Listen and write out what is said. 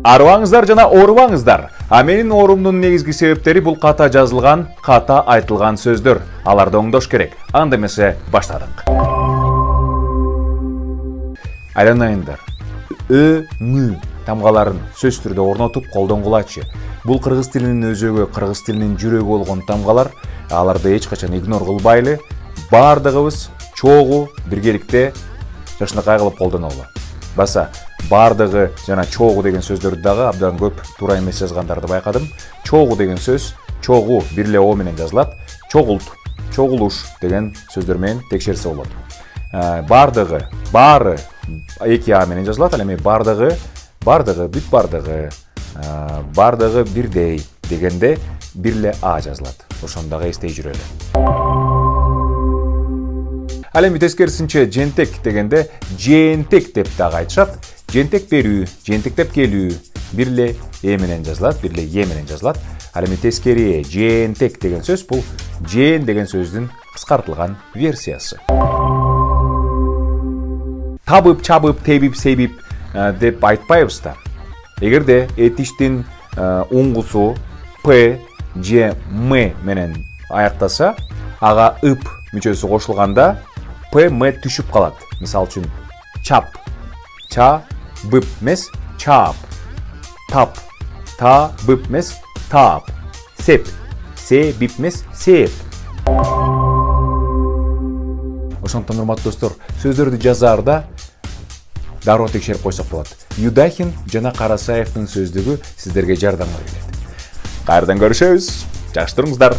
Арыбаңыздар жана оорубаңыздар. Менин оорумдун негизги себептери бул ката жазылган, ката айтылган сөздөр. Аларды оңдош керек. Анда эмесе баштадык. Айланайындар. Ң тамгаларын сөз түрдө орнотуп колдонгулачы. Бул кыргыз тилинин өзөгү, кыргыз тилинин жүрөгү болгон тамгалар. Аларды эч качан игнор кылбайлы. Бардыгыбыз чогуу биргеликте жашынакай кылып колдонолу. Баса бардыгы жана чогуу деген сөздөрдү дагы абдан көп туура эмес жазгандарды байкадым. Чогуу деген сөз чогуу бирле о менен жазылат. Чогулт, чогулуш деген сөздөр менен текшерсе болот. Бардыгы, бары эки а менен жазылат. Ал эми бардыгы, бүт бардыгы, бардыгы бирдей дегенде бирле а жазылат. Ошону дагы эстей жүрөлү. Ал эми тескерисинче жентек дегенде жентек деп дагы айтышат. Жентек берүү, жентектеп келүү бирле е менен жазылат, бирле е менен жазылат. Ал эми тескери жентек деген сөз бул жен деген сөздүн кыскартылган версиясы. Табып, чабып, тебип, себип деп айтпайбыз да. Эгерде этиштин уңгусу п же м менен аяктаса, ага ып мүчөсү кошулганда п м түшүп калат. Мисал үчүн чап, ча бып эмес чап, тап, та бып эмес тап, сеп, се бип эмес сеп. Ошондуктан урматтуу достор, сөздөрдү жазаарда дароо текшерип койсок болот. Юдахин жана Карасаевдин сөздүгү сиздерге жардамга келет. Кайрадан көрүшөбүз. Жакшы туруңуздар.